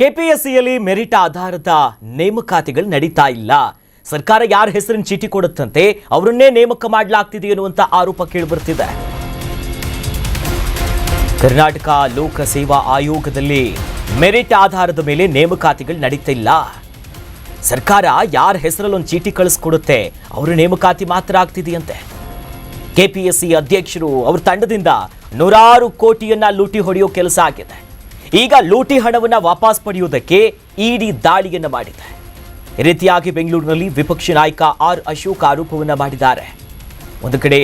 ಕೆಪಿಎಸ್ಸಿಯಲ್ಲಿ merit ಆಧಾರದ ನೇಮಕಾತಿಗಳು ನಡೀತಾ ಇಲ್ಲ. ಸರ್ಕಾರ ಯಾರ ಹೆಸರಿನ ಚೀಟಿ ಕೊಡುತ್ತಂತೆ ಅವರನ್ನೇ ನೇಮಕ ಮಾಡಲಾಗ್ತಿದೆ ಎನ್ನುವಂತ ಆರೋಪ ಕೇಳಿಬರ್ತಿದೆ. ಕರ್ನಾಟಕ ಲೋಕ ಸೇವಾ ಆಯೋಗದಲ್ಲಿ ಮೆರಿಟ್ ಆಧಾರದ ಮೇಲೆ ನೇಮಕಾತಿಗಳು ನಡೀತಾ ಇಲ್ಲ. ಸರ್ಕಾರ ಯಾರ ಹೆಸರಲ್ಲಿ ಒಂದು ಚೀಟಿ ಕಳಿಸ್ಕೊಡುತ್ತೆ ಅವರು ನೇಮಕಾತಿ ಮಾತ್ರ ಆಗ್ತಿದೆಯಂತೆ. ಕೆಪಿಎಸ್ಸಿ ಅಧ್ಯಕ್ಷರು ಅವರ ತಂಡದಿಂದ ನೂರಾರು ಕೋಟಿಯನ್ನ ಲೂಟಿ ಹೊಡೆಯೋ ಕೆಲಸ ಆಗಿದೆ. ಈಗ ಲೂಟಿ ಹಣವನ್ನ ವಾಪಸ್ ಪಡೆಯುವುದಕ್ಕೆ ಇಡಿ ದಾಳಿಯನ್ನ ಮಾಡಿದೆ. ಈ ರೀತಿಯಾಗಿ ಬೆಂಗಳೂರಿನಲ್ಲಿ ವಿಪಕ್ಷ ನಾಯಕ ಆರ್ ಅಶೋಕ್ ಆರೋಪವನ್ನ ಮಾಡಿದ್ದಾರೆ. ಒಂದು ಕಡೆ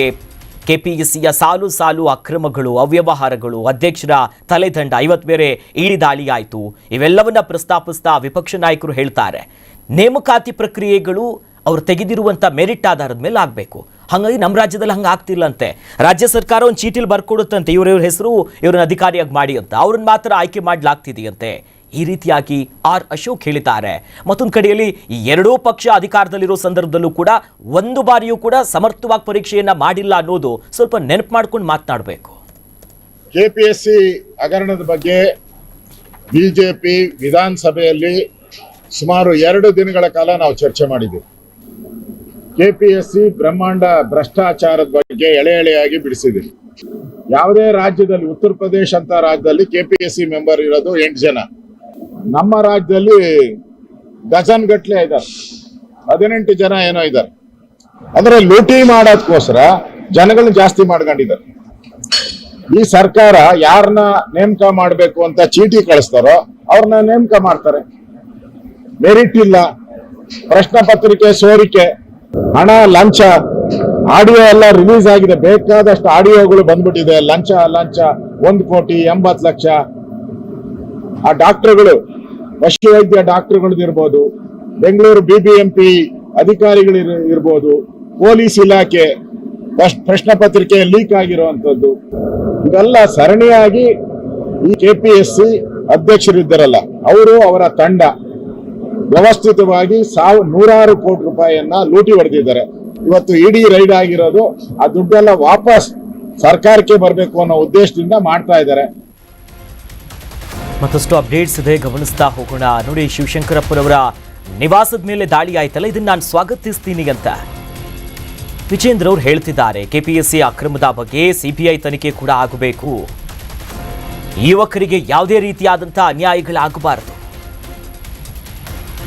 ಕೆಪಿಎಸ್ಸಿಯ ಸಾಲು ಸಾಲು ಅಕ್ರಮಗಳು, ಅವ್ಯವಹಾರಗಳು, ಅಧ್ಯಕ್ಷರ ತಲೆದಂಡ, ಇವತ್ತು ಬೇರೆ ಇಡಿ ದಾಳಿ ಆಯಿತು. ಇವೆಲ್ಲವನ್ನ ಪ್ರಸ್ತಾಪಿಸ್ತಾ ವಿಪಕ್ಷ ನಾಯಕರು ಹೇಳ್ತಾರೆ, ನೇಮಕಾತಿ ಪ್ರಕ್ರಿಯೆಗಳು ಅವ್ರು ತೆಗೆದಿರುವಂಥ ಮೆರಿಟ್ ಆಧಾರದ ಮೇಲೆ ಆಗಬೇಕು. ಹಾಗಾಗಿ ನಮ್ಮ ರಾಜ್ಯದಲ್ಲಿ ಹಂಗೆ ಆಗ್ತಿಲ್ಲಂತೆ. ರಾಜ್ಯ ಸರ್ಕಾರ ಒಂದು ಚೀಟಿಲಿ ಬರ್ಕೊಡುತ್ತಂತೆ, ಇವ್ರ ಹೆಸರು ಇವ್ರನ್ನ ಅಧಿಕಾರಿಯಾಗಿ ಮಾಡಿ ಅಂತ, ಅವ್ರನ್ನ ಮಾತ್ರ ಆಯ್ಕೆ ಮಾಡಲಾಗ್ತಿದೆಯಂತೆ. ಈ ರೀತಿಯಾಗಿ ಆರ್ ಅಶೋಕ್ ಹೇಳಿದ್ದಾರೆ. ಮತ್ತೊಂದು ಕಡೆಯಲ್ಲಿ ಈ ಎರಡೂ ಪಕ್ಷ ಅಧಿಕಾರದಲ್ಲಿರೋ ಸಂದರ್ಭದಲ್ಲೂ ಕೂಡ ಒಂದು ಬಾರಿಯೂ ಕೂಡ ಸಮರ್ಥವಾಗಿ ಪರೀಕ್ಷೆಯನ್ನ ಮಾಡಿಲ್ಲ ಅನ್ನೋದು ಸ್ವಲ್ಪ ನೆನಪು ಮಾಡ್ಕೊಂಡು ಮಾತನಾಡಬೇಕು. ಕೆಪಿಎಸ್ಸಿ ಹಗರಣದ ಬಗ್ಗೆ ಬಿಜೆಪಿ ವಿಧಾನಸಭೆಯಲ್ಲಿ ಸುಮಾರು 2 ದಿನಗಳ ಕಾಲ ನಾವು ಚರ್ಚೆ ಮಾಡಿದ್ದೀವಿ. ಕೆಪಿಎಸ್ಸಿ ಬ್ರಹ್ಮಾಂಡ ಭ್ರಷ್ಟಾಚಾರದ ಬಗ್ಗೆ ಎಳೆಯಾಗಿ ಬಿಡಿಸಿದ್ದೀವಿ. ಯಾವುದೇ ರಾಜ್ಯದಲ್ಲಿ, ಉತ್ತರ ಪ್ರದೇಶ ಅಂತ ರಾಜ್ಯದಲ್ಲಿ ಕೆಪಿಎಸ್ಸಿ ಮೆಂಬರ್ ಇರೋದು 8 ಜನ. ನಮ್ಮ ರಾಜ್ಯದಲ್ಲಿ ಡಜನ್ ಗಟ್ಲೆ ಇದ್ದಾರೆ, 18 ಜನ ಏನೋ ಇದ್ದಾರೆ. ಅಂದ್ರೆ ಲೂಟಿ ಮಾಡೋದಕ್ಕೋಸ್ಕರ ಜನಗಳನ್ನ ಜಾಸ್ತಿ ಮಾಡ್ಕೊಂಡಿದ್ದಾರೆ. ಈ ಸರ್ಕಾರ ಯಾರನ್ನ ನೇಮಕ ಮಾಡಬೇಕು ಅಂತ ಚೀಟಿ ಕಳಿಸ್ತಾರೋ ಅವ್ರನ್ನ ನೇಮಕ ಮಾಡ್ತಾರೆ. ಮೆರಿಟ್ ಇಲ್ಲ, ಪ್ರಶ್ನೆ ಪತ್ರಿಕೆ ಸೋರಿಕೆ, ಹಣ, ಲಂಚ, ಆಡಿಯೋ ಎಲ್ಲ ರಿಲೀಸ್ ಆಗಿದೆ. ಬೇಕಾದಷ್ಟು ಆಡಿಯೋಗಳು ಬಂದ್ಬಿಟ್ಟಿದೆ. ಲಂಚ 1,80,00,000. ಆ ಡಾಕ್ಟರ್ಗಳು, ಪಶುವೈದ್ಯ ಡಾಕ್ಟರ್ಗಳದಿರ್ಬೋದು, ಬೆಂಗಳೂರು ಬಿಬಿಎಂಪಿ ಅಧಿಕಾರಿಗಳು ಇರ್ಬೋದು, ಪೊಲೀಸ್ ಇಲಾಖೆ ಪ್ರಶ್ನೆ ಪತ್ರಿಕೆ ಲೀಕ್ ಆಗಿರುವಂತದ್ದು, ಇವೆಲ್ಲ ಸರಣಿಯಾಗಿ ಈ ಕೆಪಿಎಸ್ಸಿ ಅಧ್ಯಕ್ಷರಿದ್ದಾರಲ್ಲ ಅವರು, ಅವರ ತಂಡ ವ್ಯವಸ್ಥಿತವಾಗಿ ನೂರಾರು ಕೋಟಿ ರೂಪಾಯಿಯನ್ನ ಲೂಟಿ ಹೊಡೆದಿದ್ದಾರೆ. ಇವತ್ತು ಇಡಿ ರೈಡ್ ಆಗಿರೋದು ಆ ದುಡ್ಡೆಲ್ಲ ವಾಪಸ್ ಸರ್ಕಾರಕ್ಕೆ ಬರಬೇಕು ಅನ್ನೋ ಉದ್ದೇಶದಿಂದ ಮಾಡ್ತಾ ಇದ್ದಾರೆ. ಮತ್ತಷ್ಟು ಅಪ್ಡೇಟ್ಸ್ ಇದೆ, ಗಮನಿಸ್ತಾ ಹೋಗೋಣ. ನೋಡಿ, ಶಿವಶಂಕರಪ್ಪರವರ ನಿವಾಸದ ಮೇಲೆ ದಾಳಿ ಆಯ್ತಲ್ಲ, ಇದನ್ನ ನಾನು ಸ್ವಾಗತಿಸ್ತೀನಿ ಅಂತ ವಿಜೇಂದ್ರ ಅವರು ಹೇಳ್ತಿದ್ದಾರೆ. ಕೆಪಿಎಸ್ಸಿ ಅಕ್ರಮದ ಬಗ್ಗೆ ಸಿಬಿಐ ತನಿಖೆ ಕೂಡ ಆಗಬೇಕು. ಯುವಕರಿಗೆ ಯಾವುದೇ ರೀತಿಯಾದಂತಹ ಅನ್ಯಾಯಗಳಾಗಬಾರದು.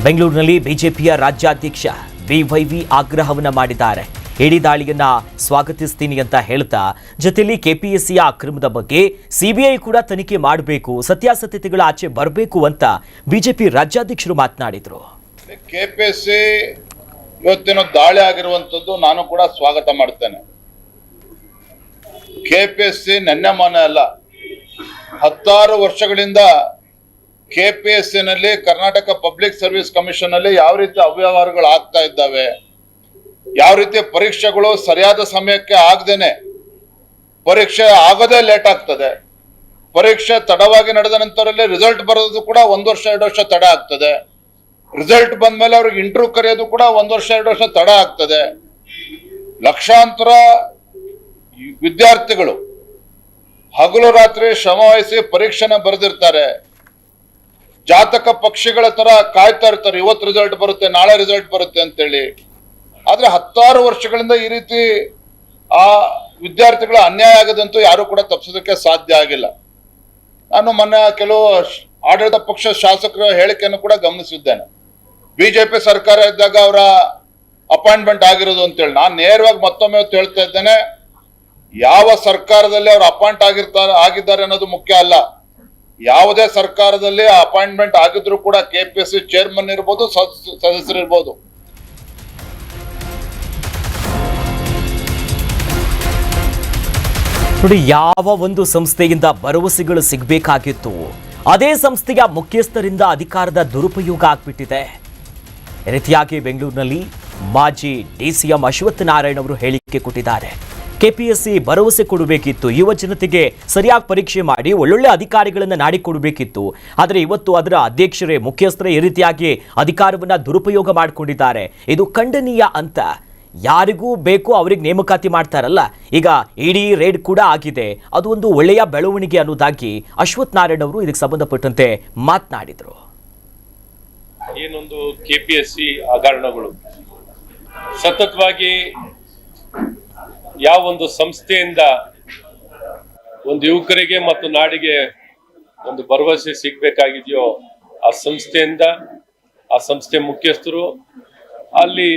ಬೆಂಗಳೂರಿನಲ್ಲಿ ಬಿಜೆಪಿಯ ರಾಜ್ಯಾಧ್ಯಕ್ಷ ಬಿವೈವಿ ಆಗ್ರಹವನ್ನ ಮಾಡಿದ್ದಾರೆ. ಇಡಿ ದಾಳಿಯನ್ನ ಸ್ವಾಗತಿಸ್ತೀನಿ ಅಂತ ಹೇಳ್ತಾ, ಜೊತೆಯಲ್ಲಿ ಕೆಪಿಎಸ್ಸಿಯ ಅಕ್ರಮದ ಬಗ್ಗೆ ಸಿಬಿಐ ಕೂಡ ತನಿಖೆ ಮಾಡಬೇಕು, ಸತ್ಯಾಸತ್ಯತೆಗಳ ಆಚೆ ಬರಬೇಕು ಅಂತ ಬಿಜೆಪಿ ರಾಜ್ಯಾಧ್ಯಕ್ಷರು ಮಾತನಾಡಿದ್ರು. ಕೆಪಿಎಸ್ಸಿ ಇವತ್ತಿನ ದಾಳಿ ಆಗಿರುವಂತದ್ದು ನಾನು ಕೂಡ ಸ್ವಾಗತ ಮಾಡ್ತೇನೆ. ಕೆಪಿಎಸ್ಸಿ ನೆನ್ನೆ ಮೊನ್ನೆ ಅಲ್ಲ, 16 ವರ್ಷಗಳಿಂದ ಕೆಪಿಎಸ್ಸಿನಲ್ಲಿ, ಕರ್ನಾಟಕ ಪಬ್ಲಿಕ್ ಸರ್ವಿಸ್ ಕಮಿಷನ್ ಅಲ್ಲಿ ಯಾವ ರೀತಿ ಅವ್ಯವಹಾರಗಳು ಆಗ್ತಾ ಇದ್ದಾವೆ, ಯಾವ ರೀತಿ ಪರೀಕ್ಷೆಗಳು ಸರಿಯಾದ ಸಮಯಕ್ಕೆ ಆಗದೇನೆ, ಪರೀಕ್ಷೆ ಆಗೋದೇ ಲೇಟ್ ಆಗ್ತದೆ, ಪರೀಕ್ಷೆ ತಡವಾಗಿ ನಡೆದ ನಂತರದಲ್ಲಿ ರಿಸಲ್ಟ್ ಬರೋದು ಕೂಡ 1 ವರ್ಷ 2 ವರ್ಷ ತಡ ಆಗ್ತದೆ, ರಿಸಲ್ಟ್ ಬಂದ ಮೇಲೆ ಅವ್ರಿಗೆ ಇಂಟರ್ವ್ಯೂ ಕರೆಯೋದು ಕೂಡ 1 ವರ್ಷ 2 ವರ್ಷ ತಡ ಆಗ್ತದೆ. ಲಕ್ಷಾಂತರ ವಿದ್ಯಾರ್ಥಿಗಳು ಹಗಲು ರಾತ್ರಿ ಶ್ರಮ ವಹಿಸಿ ಪರೀಕ್ಷೆನ ಬರೆದಿರ್ತಾರೆ. ಜಾತಕ ಪಕ್ಷಿಗಳ ತರ ಕಾಯ್ತಾ ಇರ್ತಾರೆ, ಇವತ್ತು ರಿಸಲ್ಟ್ ಬರುತ್ತೆ, ನಾಳೆ ರಿಸಲ್ಟ್ ಬರುತ್ತೆ ಅಂತೇಳಿ. ಆದ್ರೆ 16 ವರ್ಷಗಳಿಂದ ಈ ರೀತಿ ಆ ವಿದ್ಯಾರ್ಥಿಗಳ ಅನ್ಯಾಯ ಆಗದಂತೂ ಯಾರು ಕೂಡ ತಪ್ಪಿಸೋದಕ್ಕೆ ಸಾಧ್ಯ ಆಗಿಲ್ಲ. ನಾನು ಮೊನ್ನೆ ಕೆಲವು ಆಡಳಿತ ಪಕ್ಷ ಶಾಸಕರ ಹೇಳಿಕೆಯನ್ನು ಕೂಡ ಗಮನಿಸಿದ್ದೇನೆ. ಬಿಜೆಪಿ ಸರ್ಕಾರ ಇದ್ದಾಗ ಅವರ ಅಪಾಯಿಂಟ್ಮೆಂಟ್ ಆಗಿರೋದು ಅಂತೇಳಿ. ನಾನು ನೇರವಾಗಿ ಮತ್ತೊಮ್ಮೆ ಹೇಳ್ತಾ ಇದ್ದೇನೆ, ಯಾವ ಸರ್ಕಾರದಲ್ಲಿ ಅವರು ಅಪಾಯಿಂಟ್ ಆಗಿದ್ದಾರೆ ಅನ್ನೋದು ಮುಖ್ಯ ಅಲ್ಲ. ಯಾವುದೇ ಸರ್ಕಾರದಲ್ಲಿ ಅಪಾಯಿಂಟ್ಮೆಂಟ್ ಆಗಿದ್ರು ಕೂಡ ಕೆಪಿಎಸ್ಸಿ ಚೇರ್ಮನ್ ಇರ್ಬೋದು, ಸದಸ್ಯರಿರ್ಬೋದು. ನೋಡಿ, ಯಾವ ಒಂದು ಸಂಸ್ಥೆಯಿಂದ ಭರವಸೆಗಳು ಸಿಗಬೇಕಾಗಿತ್ತು, ಅದೇ ಸಂಸ್ಥೆಯ ಮುಖ್ಯಸ್ಥರಿಂದ ಅಧಿಕಾರದ ದುರುಪಯೋಗ ಆಗ್ಬಿಟ್ಟಿದೆ. ಈ ರೀತಿಯಾಗಿ ಬೆಂಗಳೂರಿನಲ್ಲಿ ಮಾಜಿ ಡಿಸಿಎಂ ಅಶ್ವತ್ಥ ನಾರಾಯಣ ಅವರು ಹೇಳಿಕೆ ಕೊಟ್ಟಿದ್ದಾರೆ. ಕೆಪಿಎಸ್ಸಿ ಭರವಸೆ ಕೊಡಬೇಕಿತ್ತು, ಯುವ ಜನತೆಗೆ ಸರಿಯಾಗಿ ಪರೀಕ್ಷೆ ಮಾಡಿ ಒಳ್ಳೊಳ್ಳೆ ಅಧಿಕಾರಿಗಳನ್ನು ನಾಡಿಕೊಡಬೇಕಿತ್ತು. ಆದರೆ ಇವತ್ತು ಅದರ ಅಧ್ಯಕ್ಷರೇ, ಮುಖ್ಯಸ್ಥರೇ ಈ ರೀತಿಯಾಗಿ ಅಧಿಕಾರವನ್ನು ದುರುಪಯೋಗ ಮಾಡಿಕೊಂಡಿದ್ದಾರೆ. ಇದು ಖಂಡನೀಯ ಅಂತ. ಯಾರಿಗೂ ಬೇಕು ಅವರಿಗೆ ನೇಮಕಾತಿ ಮಾಡ್ತಾರಲ್ಲ, ಈಗ ಇಡಿ ರೇಡ್ ಕೂಡ ಆಗಿದೆ, ಅದು ಒಂದು ಒಳ್ಳೆಯ ಬೆಳವಣಿಗೆ ಅನ್ನೋದಾಗಿ ಅಶ್ವತ್ಥ ನಾರಾಯಣ ಅವರು ಇದಕ್ಕೆ ಸಂಬಂಧಪಟ್ಟಂತೆ ಮಾತನಾಡಿದರು. ಏನೊಂದು KPSC ಹಗರಣಗಳು ಸತತವಾಗಿ ಯಾವ ಒಂದು ಸಂಸ್ಥೆಯಿಂದ ಒಂದು ಯುವಕರಿಗೆ ಮತ್ತು ನಾಡಿಗೆ ಒಂದು ಭರವಸೆ ಸಿಗ್ಬೇಕಾಗಿದೆಯೋ ಆ ಸಂಸ್ಥೆಯಿಂದ ಆ ಸಂಸ್ಥೆ ಮುಖ್ಯಸ್ಥರು ಅಲ್ಲಿ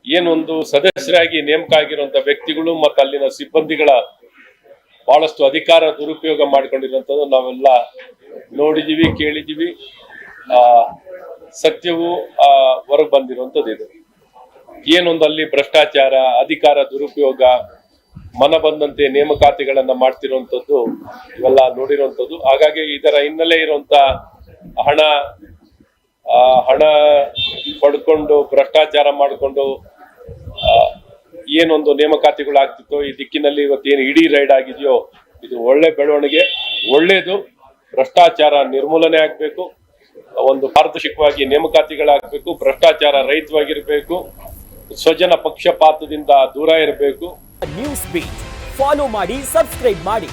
ಏನೊಂದು ಸದಸ್ಯರಾಗಿ ನೇಮಕ ಆಗಿರುವಂತ ವ್ಯಕ್ತಿಗಳು ಮತ್ತು ಅಲ್ಲಿನ ಸಿಬ್ಬಂದಿಗಳ ಬಹಳಷ್ಟು ಅಧಿಕಾರ ದುರುಪಯೋಗ ಮಾಡ್ಕೊಂಡಿರುವಂತದ್ದು ನಾವೆಲ್ಲ ನೋಡಿದೀವಿ, ಕೇಳಿದೀವಿ. ಸತ್ಯವು ಹೊರಗೆ ಬಂದಿರುವಂತದ್ದು ಇದು. ಏನೊಂದು ಅಲ್ಲಿ ಭ್ರಷ್ಟಾಚಾರ, ಅಧಿಕಾರ ದುರುಪಯೋಗ, ಮನ ಬಂದಂತೆ ನೇಮಕಾತಿಗಳನ್ನ ಮಾಡ್ತಿರುವಂತದ್ದು ಇವೆಲ್ಲ ನೋಡಿರುವಂತದ್ದು. ಹಾಗಾಗಿ ಇದರ ಹಿನ್ನೆಲೆ ಇರುವಂತ ಹಣ ಪಡ್ಕೊಂಡು ಭ್ರಷ್ಟಾಚಾರ ಮಾಡಿಕೊಂಡು ಏನೊಂದು ನೇಮಕಾತಿಗಳು ಆಗ್ತಿತ್ತೋ ಈ ದಿಕ್ಕಿನಲ್ಲಿ ಇವತ್ತೇನು ಇಡೀ ರೈಡ್ ಆಗಿದೆಯೋ ಇದು ಒಳ್ಳೆ ಬೆಳವಣಿಗೆ, ಒಳ್ಳೇದು. ಭ್ರಷ್ಟಾಚಾರ ನಿರ್ಮೂಲನೆ ಆಗ್ಬೇಕು, ಒಂದು ಪಾರದರ್ಶಕವಾಗಿ ನೇಮಕಾತಿಗಳಾಗಬೇಕು, ಭ್ರಷ್ಟಾಚಾರ ರಹಿತವಾಗಿರ್ಬೇಕು, ಸ್ವಜನ ಪಕ್ಷಪಾತದಿಂದ ದೂರ ಇರಬೇಕು. ನ್ಯೂಸ್ ಬೀಟ್ ಫಾಲೋ ಮಾಡಿ, ಸಬ್ಸ್ಕ್ರೈಬ್ ಮಾಡಿ.